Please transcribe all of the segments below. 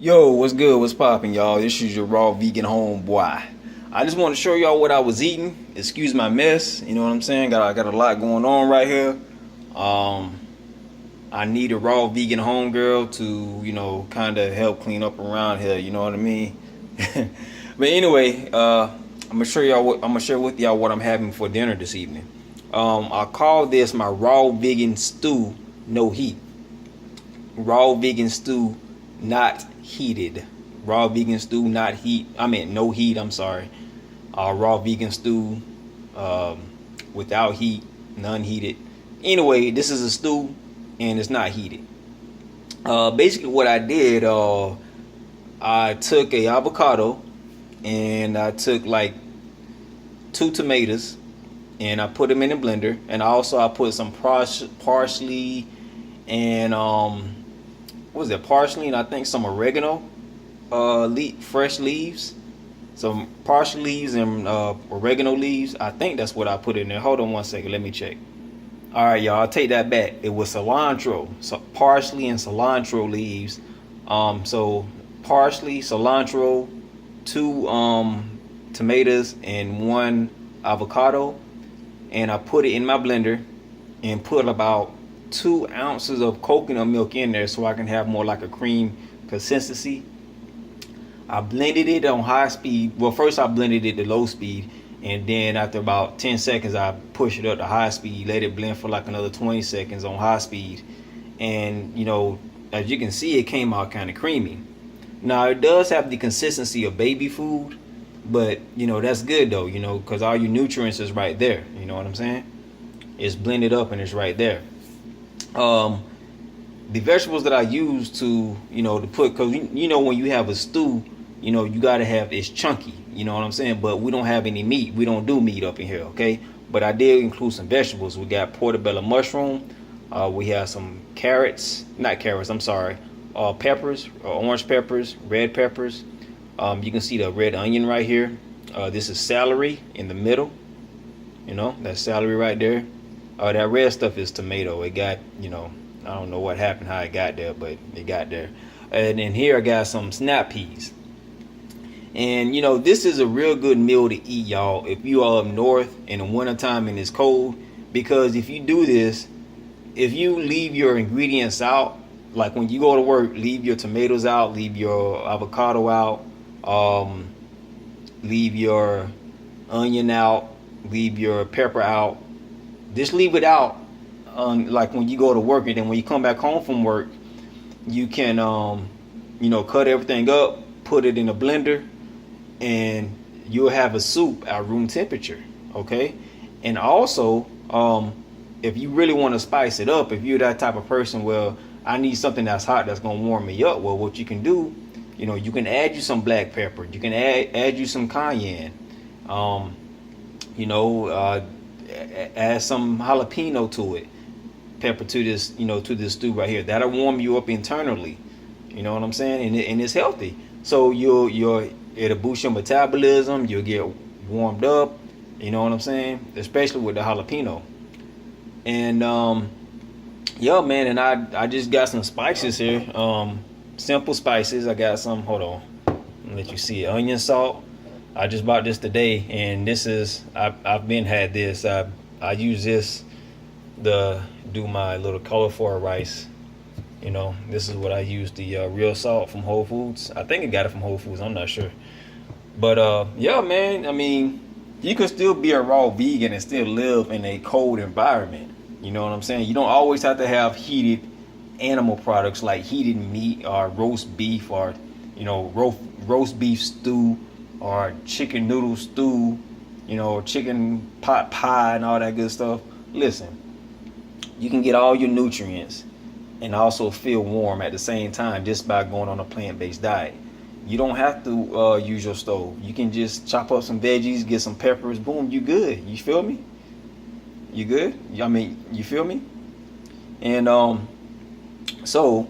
Yo, what's good? What's poppin', y'all? This is your raw vegan homeboy. I just want to show y'all what I was eating. Excuse my mess. You know what I'm saying? I got a lot going on right here. Um, I need a raw vegan homegirl to, kind of help clean up around here. You know what I mean? But anyway, I'm gonna show y'all what I'm gonna share with y'all what I'm having for dinner this evening. I call this my raw vegan stew, no heat. Raw vegan stew, not heated. Raw vegan stew, not heat. I mean, no heat. I'm sorry. Raw vegan stew, um, without heat, none heated. Anyway, this is a stew, and it's not heated. Basically, what I did, I took a avocado, and I took like two tomatoes, and I put them in a blender, and also I put some parsley and what was that, parsley, and I think some oregano, fresh leaves, some parsley leaves and oregano leaves. I think that's what I put in there. Hold on one second, let me check. All right, y'all, I'll take that back. It was cilantro, so parsley and cilantro leaves. So parsley, cilantro, two tomatoes, and one avocado, and I put it in my blender and put about 2 ounces of coconut milk in there so I can have more like a cream consistency. I blended it on high speed. Well, first I blended it to low speed, and then after about 10 seconds I pushed it up to high speed, let it blend for like another 20 seconds on high speed. And as you can see, it came out kind of creamy. Now it does have the consistency of baby food, but that's good though, because all your nutrients is right there. You know what I'm saying? It's blended up and it's right there. The vegetables that I use to put, because when you have a stew, you gotta have, it's chunky, you know what I'm saying? But we don't have any meat. We don't do meat up in here, okay? But I did include some vegetables. We got portobello mushroom. We have some carrots, not carrots, I'm sorry, peppers, orange peppers, red peppers. You can see the red onion right here. This is celery in the middle. That's celery right there. That red stuff is tomato. It got, I don't know what happened, how it got there, but it got there. And then here I got some snap peas. And this is a real good meal to eat, y'all, if you are up north in the wintertime and it's cold. Because if you do this, if you leave your ingredients out, like when you go to work, leave your tomatoes out, leave your avocado out, leave your onion out, leave your pepper out. Just leave it out, like when you go to work, and then when you come back home from work, you can, cut everything up, put it in a blender, and you'll have a soup at room temperature, okay? And also, if you really want to spice it up, if you're that type of person, well, I need something that's hot that's gonna warm me up. Well, what you can do, you can add you some black pepper, you can add you some cayenne, add some jalapeno to it, pepper to this, to this stew right here. That'll warm you up internally. You know what I'm saying? And it's healthy. So it'll boost your metabolism. You'll get warmed up. You know what I'm saying? Especially with the jalapeno. And yeah, man. And I just got some spices here. Simple spices. I got some. Hold on. I'll let you see it. Onion salt. I just bought this today, and this is I've been had this. I use this to do my little cauliflower rice. This is what I use, the real salt from Whole Foods. I think I got it from Whole Foods. I'm not sure, but yeah, man. I mean, you can still be a raw vegan and still live in a cold environment. You know what I'm saying? You don't always have to have heated animal products like heated meat or roast beef or roast beef stew or chicken noodle stew, chicken pot pie and all that good stuff. Listen, you can get all your nutrients and also feel warm at the same time just by going on a plant-based diet. You don't have to use your stove. You can just chop up some veggies, get some peppers, boom, you good. You feel me? You good? I mean, you feel me? And so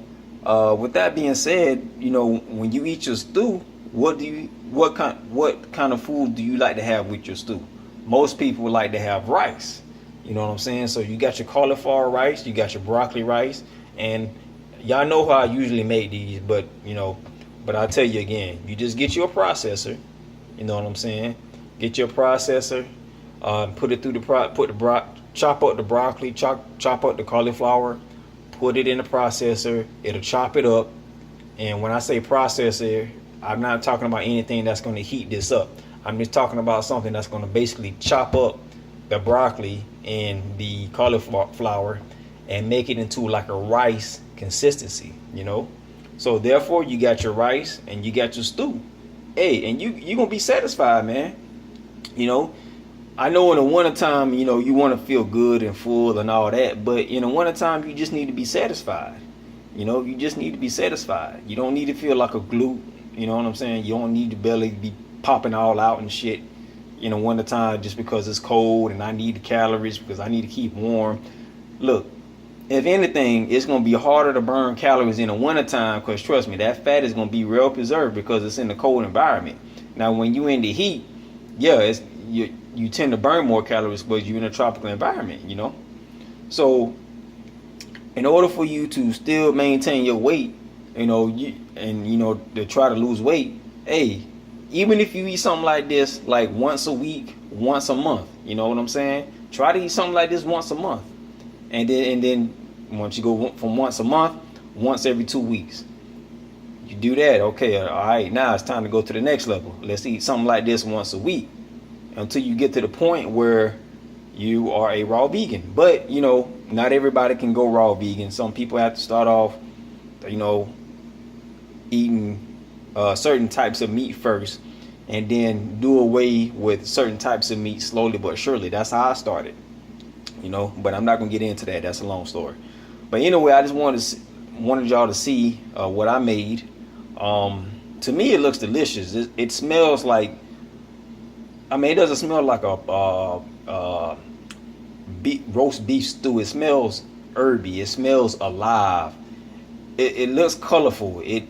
with that being said, when you eat your stew, what kind of food do you like to have with your stew? Most people like to have rice. You know what I'm saying? So you got your cauliflower rice, you got your broccoli rice, and y'all know how I usually make these, but But I'll tell you again, you just get your processor. You know what I'm saying? Get your processor, put it through chop up the broccoli, chop up the cauliflower, put it in the processor. It'll chop it up. And when I say processor, I'm not talking about anything that's going to heat this up. I'm just talking about something that's going to basically chop up the broccoli and the cauliflower and make it into like a rice consistency, you know. So therefore you got your rice and you got your stew. Hey, and you're gonna be satisfied, man. You know, I know in the wintertime, you know, you want to feel good and full and all that, but in the wintertime you just need to be satisfied. You know, you just need to be satisfied. You don't need to feel like a glute, you know what I'm saying? You don't need your belly to be popping all out and shit in the wintertime just because it's cold and I need the calories because I need to keep warm. Look, if anything, it's going to be harder to burn calories in the wintertime because, trust me, that fat is going to be well preserved because it's in the cold environment. Now, when you in the heat, yeah, you tend to burn more calories because you're in a tropical environment, you know. So, in order for you to still maintain your weight, you know, to try to lose weight, hey, even if you eat something like this, like once a week, once a month, you know what I'm saying? Try to eat something like this once a month. And then once you go from once a month, once every 2 weeks. You do that, okay, all right, now it's time to go to the next level. Let's eat something like this once a week until you get to the point where you are a raw vegan. But, you know, not everybody can go raw vegan. Some people have to start off, you know, eating certain types of meat first and then do away with certain types of meat slowly but surely. That's how I started. You know, but I'm not gonna get into that. That's a long story. But anyway, I just wanted y'all to see what I made. To me, it looks delicious. It smells like, I mean, it doesn't smell like a roast beef stew. It smells herby. It smells alive. It looks colorful. It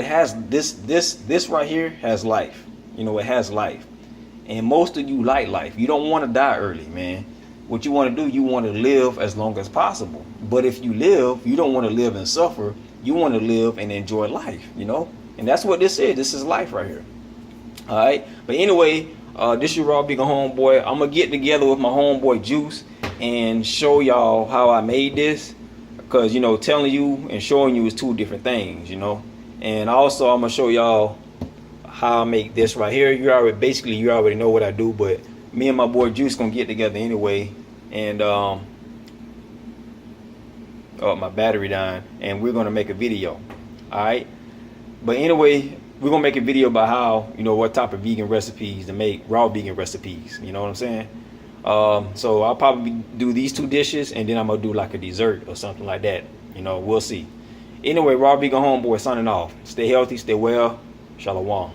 has this right here has life. You know, it has life, and most of you like life. You don't want to die early, man. What you want to do, you want to live as long as possible. But if you live, you don't want to live and suffer. You want to live and enjoy life, you know? And that's what this is. This is life right here. All right? But anyway, this is your Raw Vegan Homeboy. I'm going to get together with my homeboy Juice and show y'all how I made this. Because, you know, telling you and showing you is two different things, you know? And also, I'm going to show y'all how I make this right here. You already know what I do, but me and my boy Juice gonna get together anyway, and oh, my battery dying, and we're gonna make a video. All right, but anyway, we're gonna make a video about how, you know, what type of vegan recipes to make, raw vegan recipes, you know what I'm saying? So I'll probably do these two dishes, and then I'm gonna do like a dessert or something like that, you know, we'll see. Anyway, Raw Vegan Homeboy signing off. Stay healthy, stay well. Shalom.